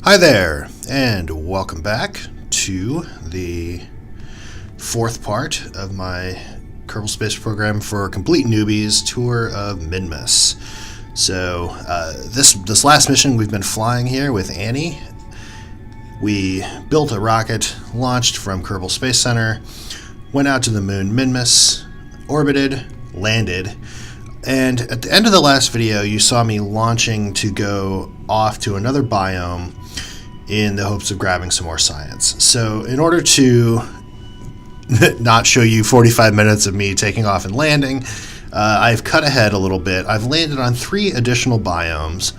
Hi there, and welcome back to the fourth part of my Kerbal Space program for Complete Newbies tour of Minmus. So this last mission we've been flying here with Annie. We built a rocket, launched from Kerbal Space Center, went out to the moon Minmus, orbited, landed, and at the end of the last video you saw me launching to go off to another biome in the hopes of grabbing some more science. So in order to not show you 45 minutes of me taking off and landing, I've cut ahead a little bit. I've landed on 3 additional biomes.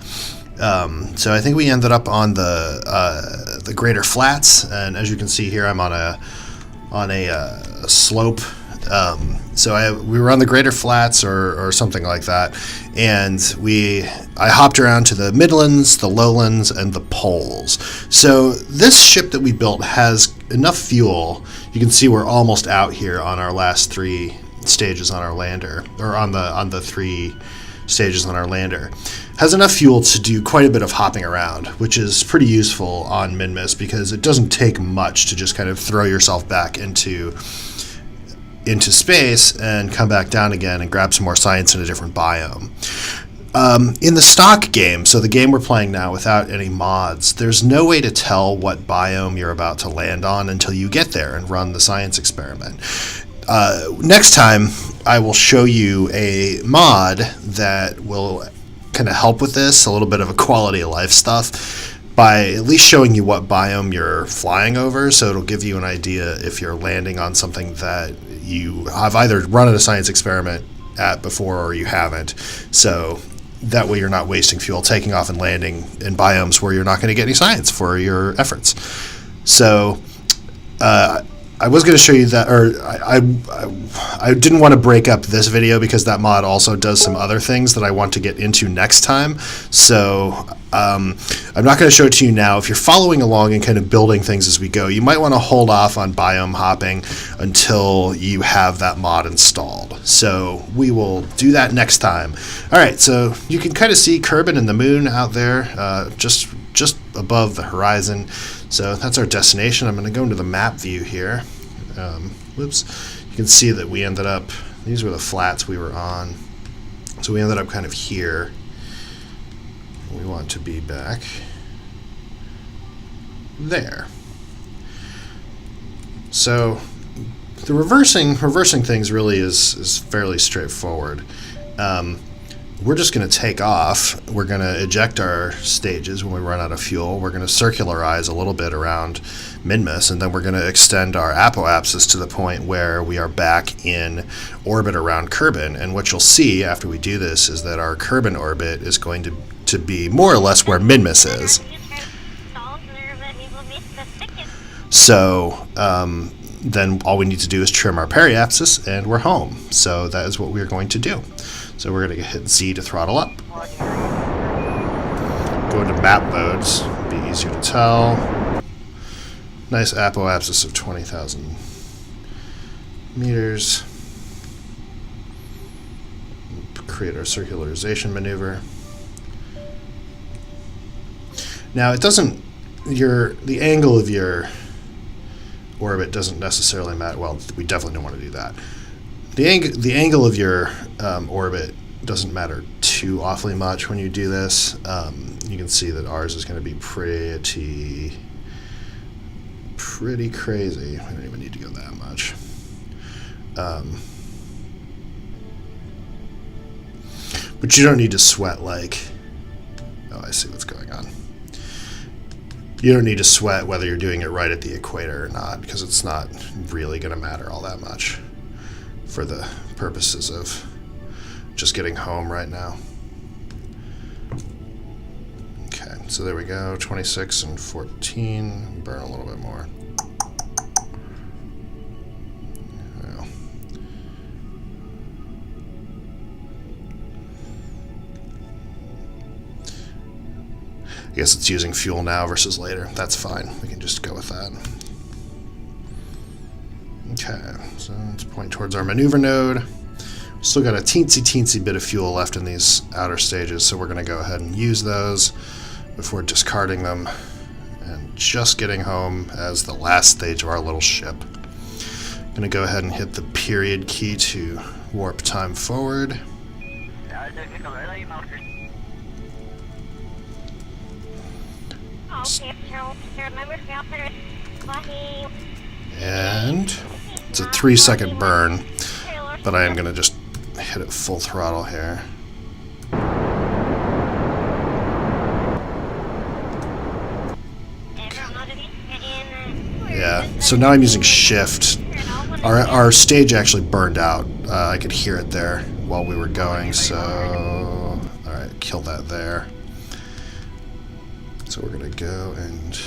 So I think we ended up on the Greater Flats, and as you can see here, I'm on a slope. So we were on the Greater Flats or something like that, and I hopped around to the Midlands, the Lowlands, and the Poles. So this ship that we built has enough fuel. You can see we're almost out here on our last 3 stages on our lander, or on the 3 stages on our lander. Has enough fuel to do quite a bit of hopping around, which is pretty useful on Minmus because it doesn't take much to just kind of throw yourself back into space and come back down again and grab some more science in a different biome. In the stock game, so the game we're playing now without any mods, there's no way to tell what biome you're about to land on until you get there and run the science experiment. Next time, I will show you a mod that will kind of help with this, a little bit of a quality of life stuff, by at least showing you what biome you're flying over, so it'll give you an idea if you're landing on something that you have either run a science experiment at before or you haven't. So that way you're not wasting fuel taking off and landing in biomes where you're not going to get any science for your efforts. So I was going to show you that, or I didn't want to break up this video because that mod also does some other things that I want to get into next time. So I'm not going to show it to you now. If you're following along and kind of building things as we go, you might want to hold off on biome hopping until you have that mod installed. So we will do that next time. All right, so you can kind of see Kerbal and the moon out there, just above the horizon. So that's our destination. I'm going to go into the map view here. Whoops. You can see that we ended up, these were the flats we were on. So we ended up kind of here. We want to be back there. So the reversing things really is fairly straightforward. We're just going to take off. We're going to eject our stages when we run out of fuel. We're going to circularize a little bit around Minmus, and then we're going to extend our apoapsis to the point where we are back in orbit around Kerbal. And what you'll see after we do this is that our Kerbal orbit is going to be more or less where Minmus is. So then all we need to do is trim our periapsis, and we're home. So that is what we're going to do. So we're going to hit Z to throttle up. Go into map modes, be easier to tell. Nice apoapsis of 20,000 meters. Create our circularization maneuver. Now it doesn't, the angle of your orbit doesn't necessarily matter. Well, we definitely don't want to do that. The angle of your orbit doesn't matter too awfully much when you do this. You can see that ours is going to be pretty crazy. We don't even need to go that much. But you don't need to sweat like... Oh, I see what's going on. You don't need to sweat whether you're doing it right at the equator or not, because it's not really going to matter all that much for the purposes of just getting home right now. Okay, so there we go, 26 and 14, burn a little bit more. Well. I guess it's using fuel now versus later. That's fine, we can just go with that. Okay, so let's point towards our maneuver node. Still got a teensy bit of fuel left in these outer stages, so we're going to go ahead and use those before discarding them and just getting home as the last stage of our little ship. I'm going to go ahead and hit the period key to warp time forward. And it's a 3-second burn, but I am going to just hit it full throttle here. Yeah, so now I'm using shift. Our stage actually burned out. I could hear it there while we were going, so... Alright, kill that there. So we're going to go and...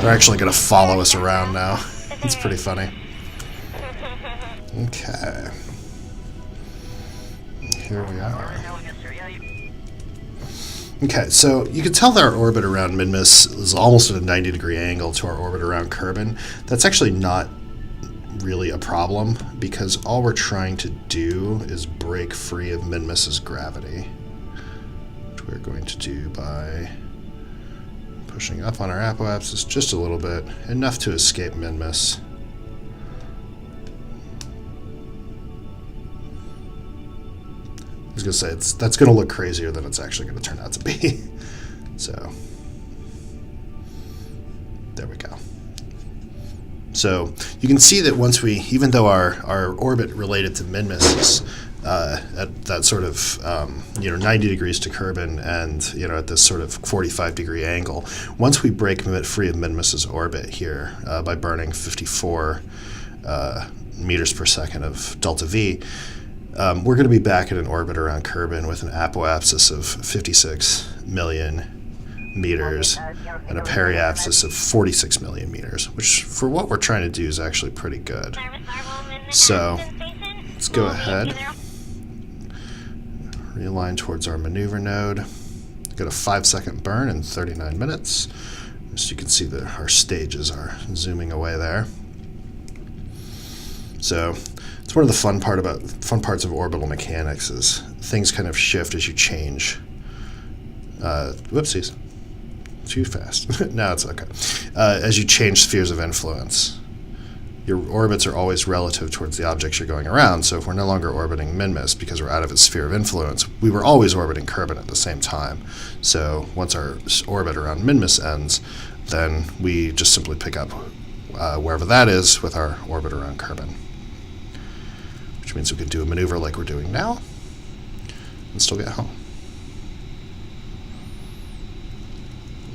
They're actually going to follow us around now. It's pretty funny. Okay. Here we are. Okay, so you can tell that our orbit around Minmus is almost at a 90-degree angle to our orbit around Kerbal. That's actually not really a problem, because all we're trying to do is break free of Minmus's gravity, which we're going to do by pushing up on our apoapsis just a little bit, enough to escape Minmus. I was going to say, that's going to look crazier than it's actually going to turn out to be. So, there we go. So, you can see that once we, even though our orbit related to Minmus is at that sort of, 90 degrees to Kerbal and, at this sort of 45-degree angle, once we break free of Minmus's orbit here by burning 54 meters per second of delta V, we're going to be back at an orbit around Kerbal with an apoapsis of 56 million meters and a periapsis of 46 million meters, which for what we're trying to do is actually pretty good. So let's go ahead, realign towards our maneuver node, get a 5-second burn in 39 minutes. As you can see, our stages are zooming away there. So it's one of the fun parts of orbital mechanics is things kind of shift as you change. Whoopsies. Too fast. No, it's okay. As you change spheres of influence, your orbits are always relative towards the objects you're going around. So if we're no longer orbiting Minmus because we're out of its sphere of influence, we were always orbiting Kerbal at the same time. So once our orbit around Minmus ends, then we just simply pick up wherever that is with our orbit around Kerbal. Which means we can do a maneuver like we're doing now and still get home.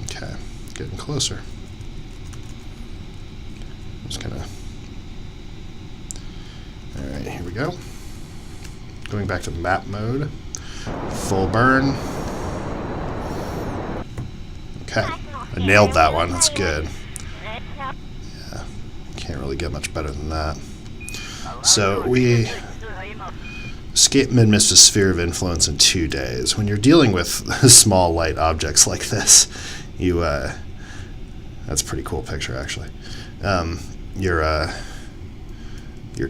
Okay, getting closer. Just kind of... Alright, here we go. Going back to map mode. Full burn. Okay, I nailed that one. That's good. Yeah, can't really get much better than that. So we escape Minmus's sphere of influence in 2 days. When you're dealing with small light objects like this, that's a pretty cool picture actually. Your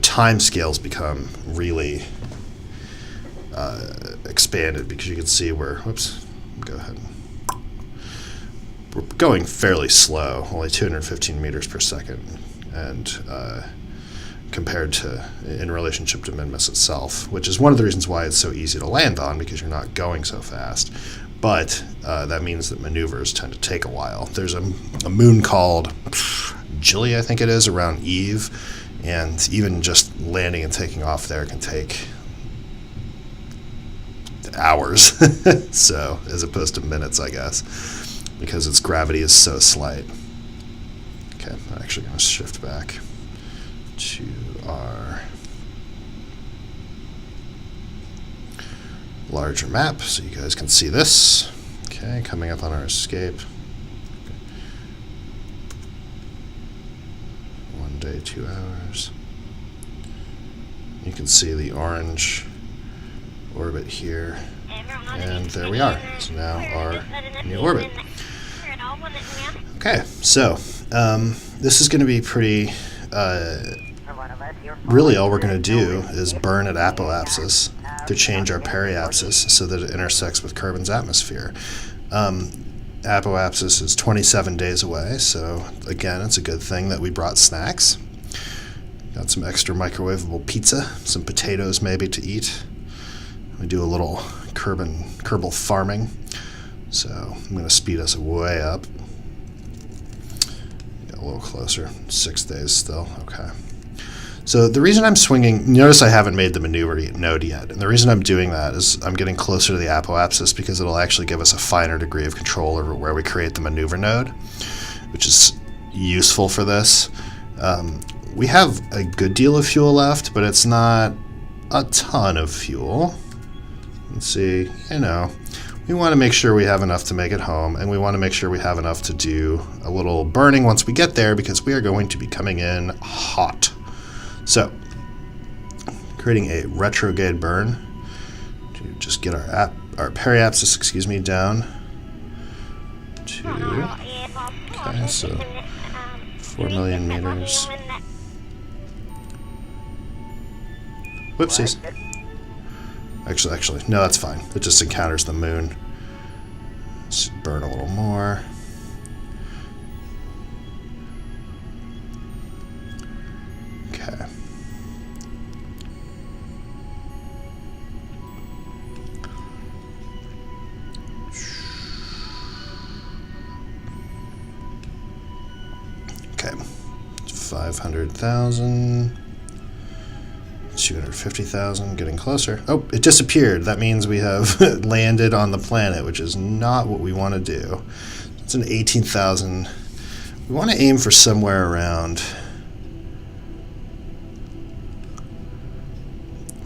time scales become really expanded because you can see we're going fairly slow, only 215 meters per second, and compared to in relationship to Minmus itself, which is one of the reasons why it's so easy to land on, because you're not going so fast. But that means that maneuvers tend to take a while. There's a moon called Gilly, I think it is, around Eve, and even just landing and taking off there can take hours, so as opposed to minutes, I guess, because its gravity is so slight. Okay, I'm actually going to shift back to our larger map so you guys can see this. Okay, coming up on our escape. 1 day, 2 hours. You can see the orange orbit here, and there we are. So now our new orbit. Okay, so this is going to be pretty really all we're going to do is burn at apoapsis to change our periapsis so that it intersects with Kerbal's atmosphere. apoapsis is 27 days away, so again, it's a good thing that we brought snacks. Got some extra microwavable pizza, some potatoes maybe to eat. We do a little Kerbal farming, so I'm going to speed us way up. Get a little closer, 6 days still, okay. So the reason I'm swinging, notice I haven't made the maneuver node yet, and the reason I'm doing that is I'm getting closer to the apoapsis because it'll actually give us a finer degree of control over where we create the maneuver node, which is useful for this. We have a good deal of fuel left, but it's not a ton of fuel. Let's see, we want to make sure we have enough to make it home, and we want to make sure we have enough to do a little burning once we get there because we are going to be coming in hot. So, creating a retrograde burn to just get our periapsis, down to, okay, so 4 million meters. Whoopsies. Actually, no, that's fine. It just encounters the moon. Let's burn a little more. Okay. Okay. 500,000. 250,000, getting closer. Oh, it disappeared. That means we have landed on the planet, which is not what we want to do. It's an 18,000. We want to aim for somewhere around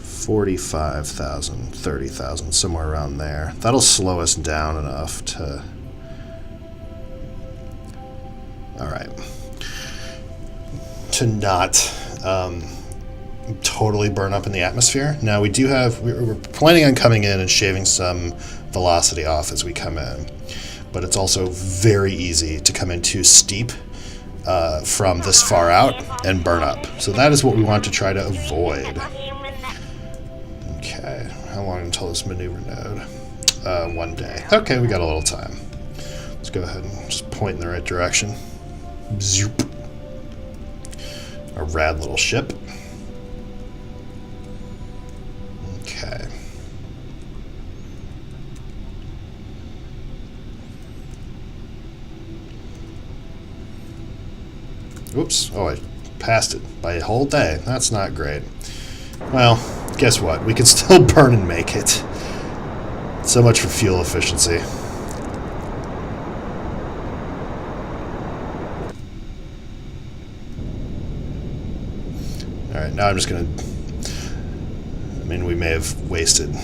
45,000, 30,000, somewhere around there. That'll slow us down enough to... Alright. To not... totally burn up in the atmosphere. Now we're planning on coming in and shaving some velocity off as we come in, but it's also very easy to come in too steep from this far out and burn up. So that is what we want to try to avoid. Okay, how long until this maneuver node? 1 day. Okay, we got a little time. Let's go ahead and just point in the right direction. Zoop. A rad little ship. Okay. Oops. Oh, I passed it by a whole day. That's not great. Well, guess what? We can still burn and make it. So much for fuel efficiency. Alright, now I'm just going to... we may have wasted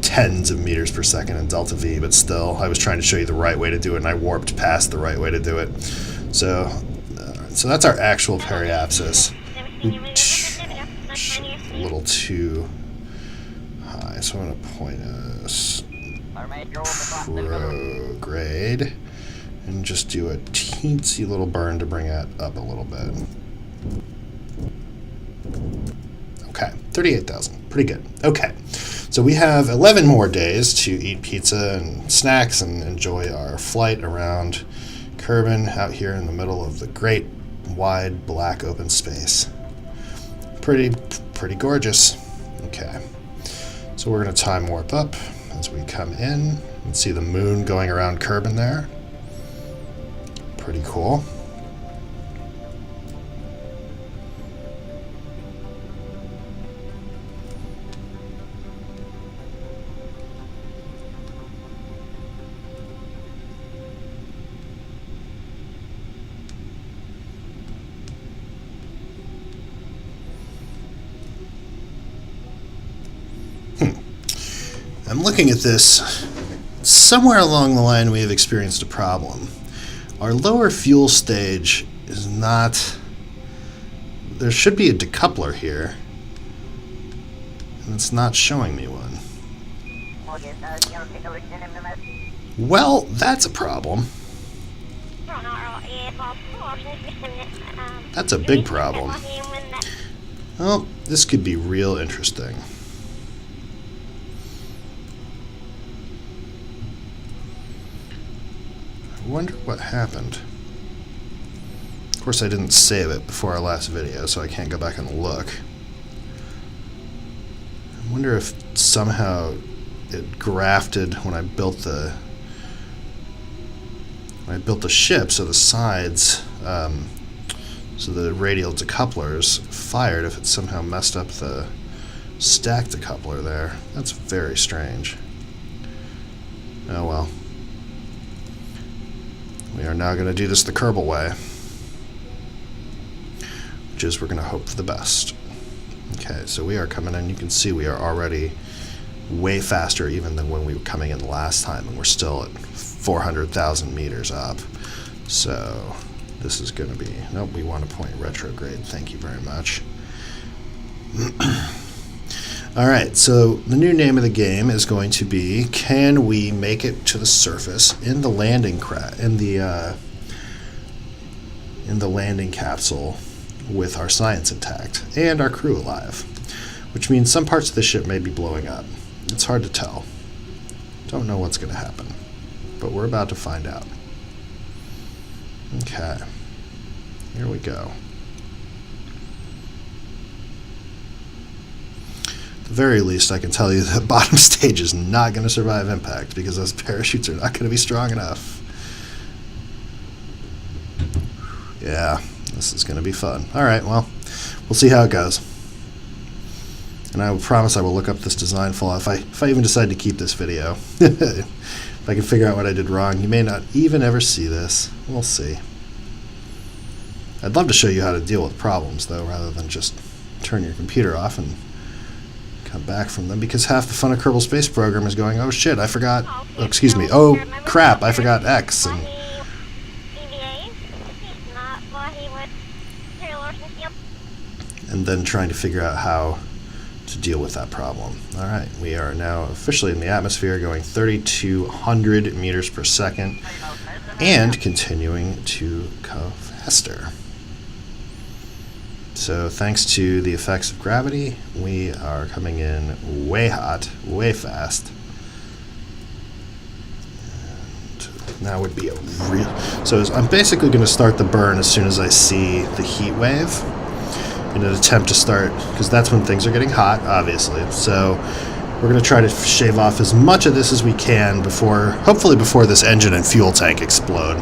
tens of meters per second in delta V, but still, I was trying to show you the right way to do it, and I warped past the right way to do it. So that's our actual periapsis. A little too high, so I'm going to point us prograde and just do a teensy little burn to bring it up a little bit. Okay, 38,000. Pretty good. Okay, so we have 11 more days to eat pizza and snacks and enjoy our flight around Kerbal out here in the middle of the great, wide, black open space. Pretty gorgeous. Okay, so we're going to time warp up as we come in and see the moon going around Kerbal there. Pretty cool. I'm looking at this. Somewhere along the line we have experienced a problem. Our lower fuel stage is not... There should be a decoupler here, and it's not showing me one. Well, that's a problem. That's a big problem. Well, this could be real interesting. wonder what happened. Of course, I didn't save it before our last video, so I can't go back and look. I wonder if somehow it grafted when I built the ship, so the sides, so the radial decouplers fired, if it somehow messed up the stack decoupler there. That's very strange. Oh well. We are now going to do this the Kerbal way, which is we're going to hope for the best. Okay, so we are coming in. You can see we are already way faster even than when we were coming in last time, and we're still at 400,000 meters up. So this is going to be... Nope, we want to point retrograde. Thank you very much. Alright, so the new name of the game is going to be, can we make it to the surface in the landing landing capsule with our science intact and our crew alive, which means some parts of the ship may be blowing up. It's hard to tell. Don't know what's going to happen, but we're about to find out. Okay, here we go. At the very least, I can tell you that bottom stage is not going to survive impact because those parachutes are not going to be strong enough. Yeah, this is going to be fun. Alright, well, we'll see how it goes. And I will promise I will look up this design flaw if I even decide to keep this video. If I can figure out what I did wrong. You may not even ever see this. We'll see. I'd love to show you how to deal with problems, though, rather than just turn your computer off and come back from them, because half the fun of Kerbal Space Program is going, oh shit, I forgot, oh, excuse me, oh crap, I forgot X, and then trying to figure out how to deal with that problem. Alright, we are now officially in the atmosphere, going 3,200 meters per second, and continuing to go faster. So thanks to the effects of gravity, we are coming in way hot, way fast. And now would be a real... So I'm basically going to start the burn as soon as I see the heat wave in an attempt to start, because that's when things are getting hot, obviously. So we're going to try to shave off as much of this as we can before, hopefully before this engine and fuel tank explode,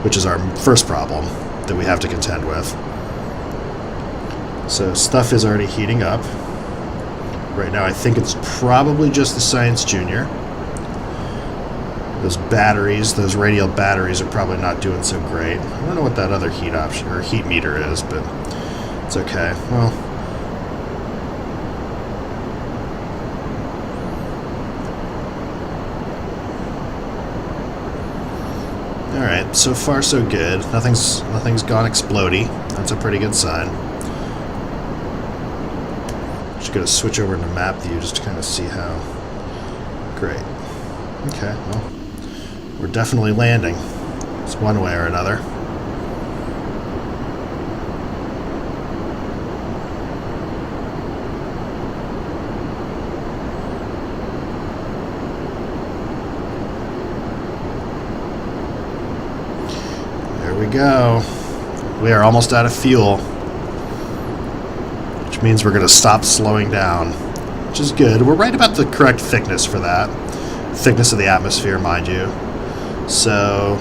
which is our first problem that we have to contend with. So stuff is already heating up. Right now I think it's probably just the Science Junior. Those batteries, those radial batteries are probably not doing so great. I don't know what that other heat option or heat meter is, but it's okay. Well, alright, so far so good. Nothing's gone explodey. That's a pretty good sign. Just gotta switch over to map view just to kind of see how. Great. Okay, well, we're definitely landing. It's one way or another. There we go. We are almost out of fuel, which means we're going to stop slowing down, which is good. We're right about the correct thickness for that. Thickness of the atmosphere, mind you. So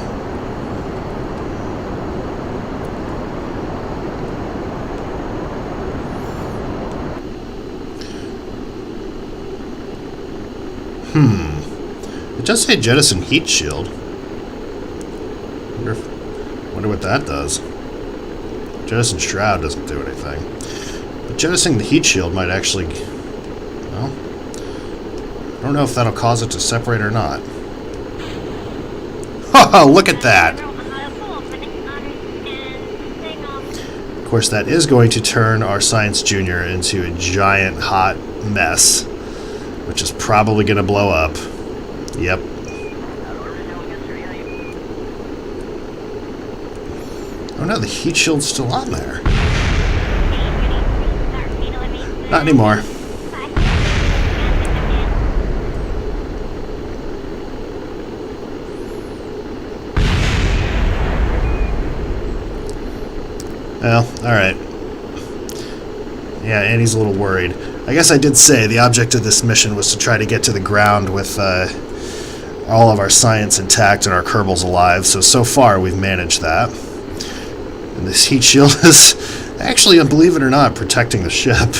it does say jettison heat shield. Wonder what that does. Jettison shroud doesn't do anything. But jettisoning the heat shield might actually... Well, I don't know if that'll cause it to separate or not. Oh, look at that! Of course, that is going to turn our Science Junior into a giant hot mess, which is probably going to blow up. Yep. Oh no, the heat shield's still on there. Not anymore. Well, alright. Yeah, Annie's a little worried. I guess I did say the object of this mission was to try to get to the ground with all of our science intact and our Kerbals alive, so far we've managed that. And this heat shield is actually, believe it or not, protecting the ship.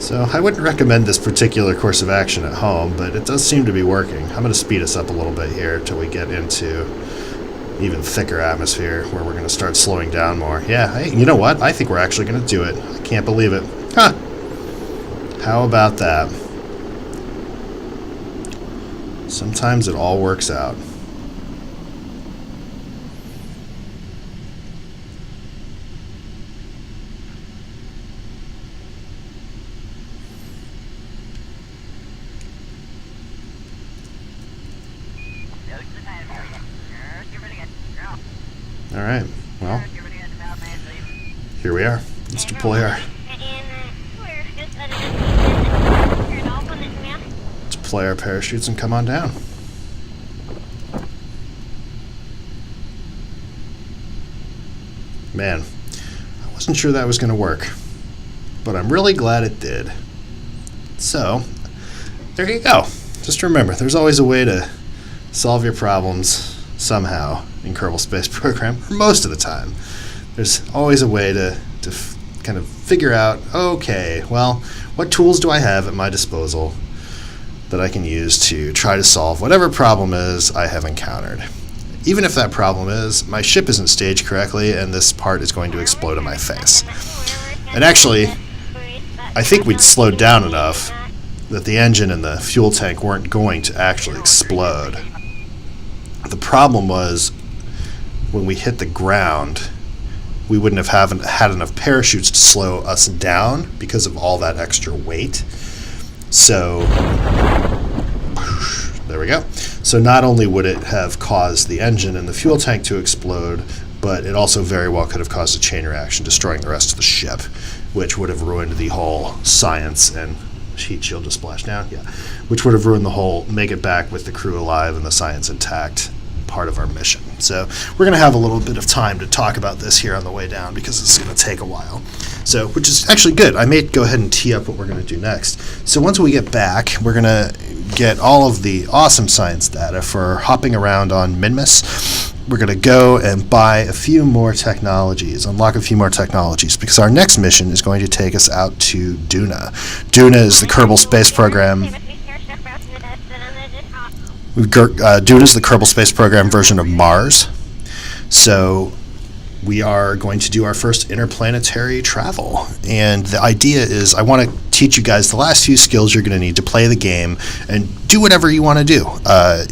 So I wouldn't recommend this particular course of action at home, but it does seem to be working. I'm going to speed us up a little bit here till we get into even thicker atmosphere where we're going to start slowing down more. Yeah, hey, you know what? I think we're actually going to do it. I can't believe it. Huh. How about that? Sometimes it all works out. All right, well, here we are. Let's deploy our parachutes and come on down. Man, I wasn't sure that was going to work, but I'm really glad it did. So, there you go. Just remember, there's always a way to solve your problems somehow in Kerbal Space Program, or most of the time. There's always a way to kind of figure out, okay, well, what tools do I have at my disposal that I can use to try to solve whatever problem is I have encountered. Even if that problem is, my ship isn't staged correctly and this part is going to explode in my face. And actually, I think we'd slowed down enough that the engine and the fuel tank weren't going to actually explode. The problem was, when we hit the ground, we wouldn't have had enough parachutes to slow us down because of all that extra weight. So, there we go. So not only would it have caused the engine and the fuel tank to explode, but it also very well could have caused a chain reaction, destroying the rest of the ship, which would have ruined the whole science and heat shield just splashed down, yeah, which would have ruined the whole make it back with the crew alive and the science intact part of our mission. So we're going to have a little bit of time to talk about this here on the way down because it's going to take a while. So, which is actually good. I may go ahead and tee up what we're going to do next. So once we get back, we're going to get all of the awesome science data for hopping around on Minmus. We're going to go and buy a few more technologies, unlock a few more technologies, because our next mission is going to take us out to Duna. Duna is the Kerbal Space Program. Duna is the Kerbal Space Program version of Mars. So we are going to do our first interplanetary travel. And the idea is I want to teach you guys the last few skills you're going to need to play the game and do whatever you want to do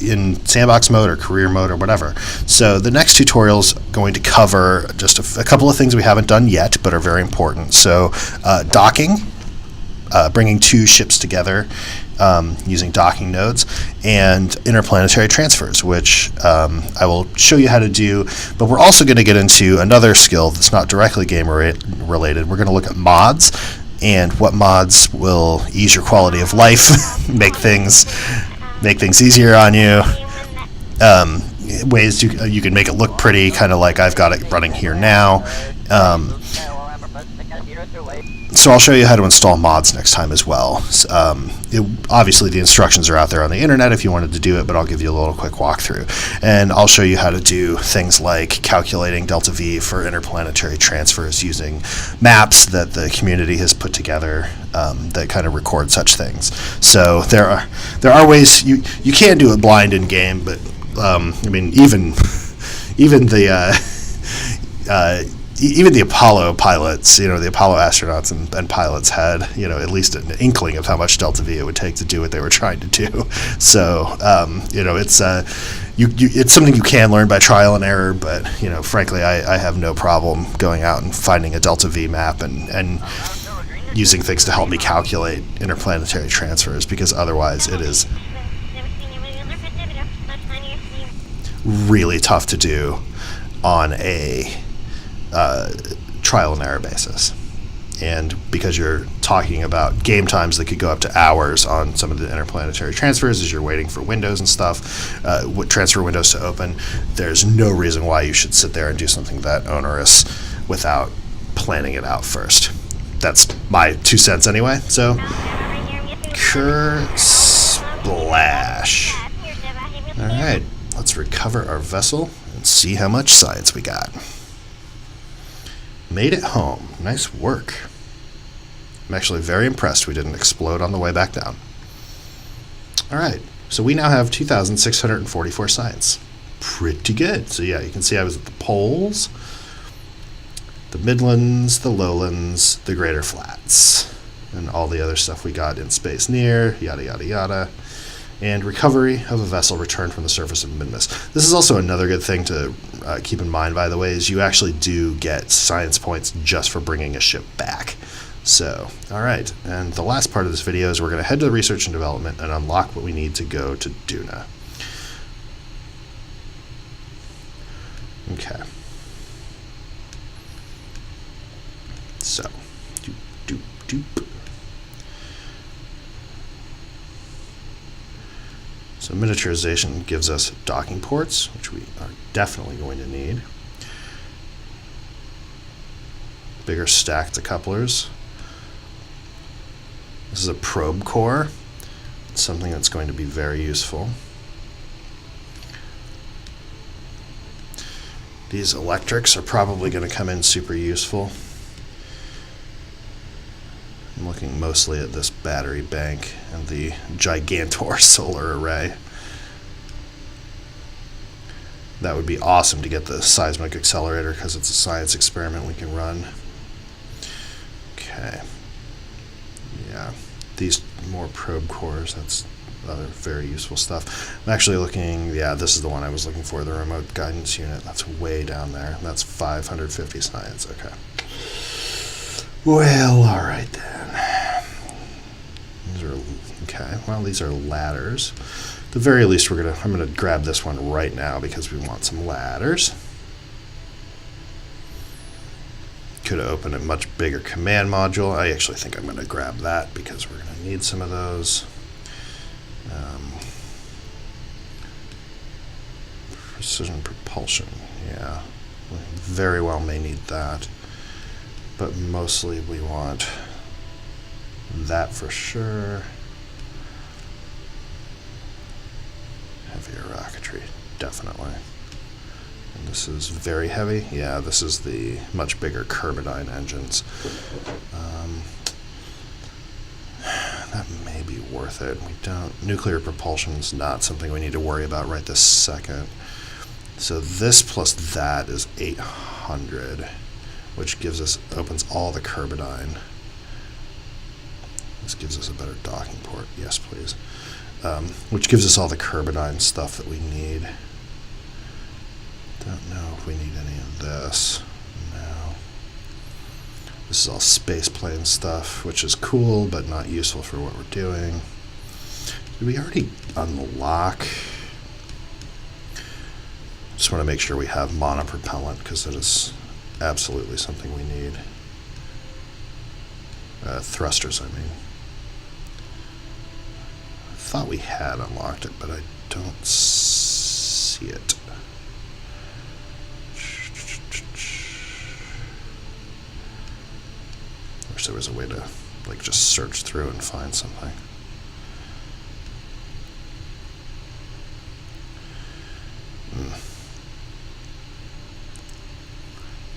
in sandbox mode or career mode or whatever. So the next tutorial is going to cover just a couple of things we haven't done yet but are very important. So docking, bringing two ships together, using docking nodes, and interplanetary transfers, which I will show you how to do. But we're also going to get into another skill that's not directly game related. We're going to look at mods and what mods will ease your quality of life, make things easier on you. Ways you can make it look pretty, kind of like I've got it running here now. So I'll show you how to install mods next time as well. Obviously, the instructions are out there on the internet if you wanted to do it, but I'll give you a little quick walkthrough. And I'll show you how to do things like calculating delta V for interplanetary transfers using maps that the community has put together that kind of record such things. So there are ways you can do it blind in game, but I mean even the Apollo pilots, the Apollo astronauts and pilots had, at least an inkling of how much delta V it would take to do what they were trying to do. So, it's something you can learn by trial and error, but, frankly, I have no problem going out and finding a delta V map and using things to help me calculate interplanetary transfers, because otherwise it is really tough to do on a trial and error basis. And because you're talking about game times that could go up to hours on some of the interplanetary transfers as you're waiting for windows and stuff, transfer windows to open, there's no reason why you should sit there and do something that onerous without planning it out first. That's my 2 cents anyway. So, Splash. Alright, let's recover our vessel and see how much science we got. Made it home. Nice work. I'm actually very impressed we didn't explode on the way back down. Alright, so we now have 2,644 science. Pretty good. So yeah, you can see I was at the poles, the midlands, the lowlands, the greater flats, and all the other stuff we got in space near, yada yada yada. And recovery of a vessel returned from the surface of Minmus. This is also another good thing to keep in mind, by the way, is you actually do get science points just for bringing a ship back. So, alright, and the last part of this video is we're going to head to the research and development and unlock what we need to go to Duna. Okay. So, doop, doop, doop. So miniaturization gives us docking ports, which we are definitely going to need. Bigger stacked decouplers. This is a probe core. It's something that's going to be very useful. These electrics are probably going to come in super useful. I'm looking mostly at this battery bank and the Gigantor solar array. That would be awesome to get the seismic accelerator because it's a science experiment we can run. Okay. Yeah, these more probe cores, that's other very useful stuff. I'm actually looking, yeah, this is the one I was looking for, the remote guidance unit. That's way down there. That's 550 science, okay. Well, alright then. These are, okay, well, these are ladders. At the very least, I'm gonna grab this one right now because we want some ladders. Could have opened a much bigger command module. I actually think I'm gonna grab that because we're gonna need some of those. Precision propulsion, yeah, we very well may need that. But mostly we want that for sure. Heavier rocketry, definitely. And this is very heavy. Yeah, this is the much bigger Kerbal engines. That may be worth it. Nuclear propulsion is not something we need to worry about right this second. So this plus that is 800. Which opens all the Kerbal. This gives us a better docking port. Yes, please. Which gives us all the Kerbal stuff that we need. Don't know if we need any of this. No. This is all spaceplane stuff, which is cool, but not useful for what we're doing. Did we already unlock? Just want to make sure we have monopropellant, because that is absolutely something we need. Thrusters, I mean. I thought we had unlocked it, but I don't see it. I wish there was a way to just search through and find something.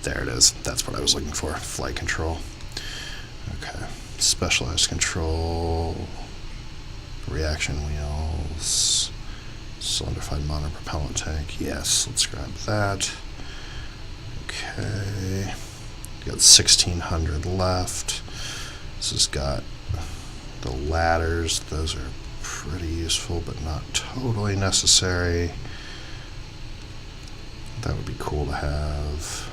There it is. That's what I was looking for. Flight control. Okay. Specialized control. Reaction wheels. Cylindrified monopropellant tank. Yes, let's grab that. Okay. Got 1,600 left. This has got the ladders. Those are pretty useful, but not totally necessary. That would be cool to have.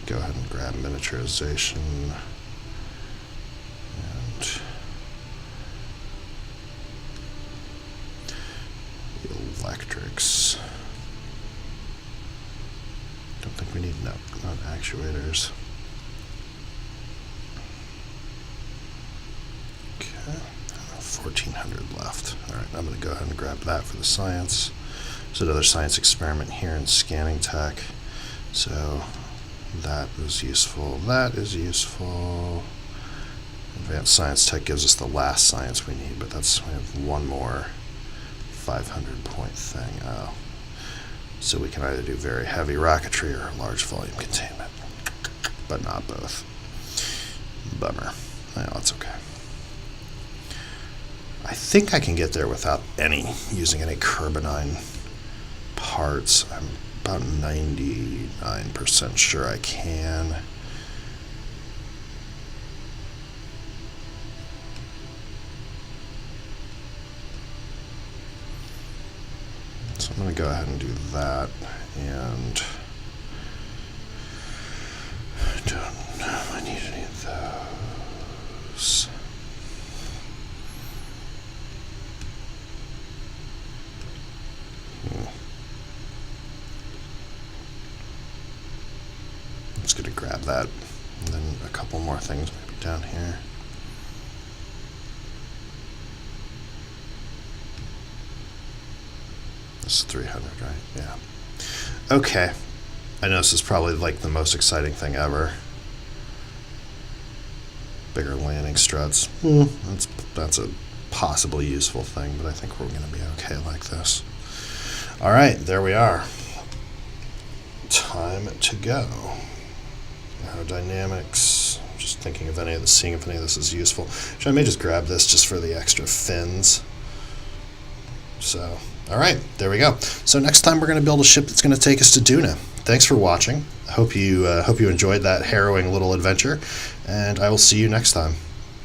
Go ahead and grab miniaturization and the electrics. Don't think we need not actuators. Okay, 1,400 left. All right, I'm going to go ahead and grab that for the science. There's another science experiment here in scanning tech. So that is useful. That is useful. Advanced Science Tech gives us the last science we need, but we have one more 500 point thing. Oh. So we can either do very heavy rocketry or large volume containment, but not both. Bummer. Well, that's okay. I think I can get there without using any carbonine parts. I'm about 99% sure I can. So I'm going to go ahead and do that, and I don't know if I need any of those. I'm just going to grab that, and then a couple more things maybe down here. This is 300, right? Yeah. Okay. I know this is probably like the most exciting thing ever. Bigger landing struts. That's a possibly useful thing, but I think we're going to be okay like this. All right, there we are. Time to go. Aerodynamics. Just thinking of seeing if any of this is useful. Actually, I may just grab this just for the extra fins. So, all right, there we go. So next time we're going to build a ship that's going to take us to Duna. Thanks for watching. I hope you enjoyed that harrowing little adventure, and I will see you next time.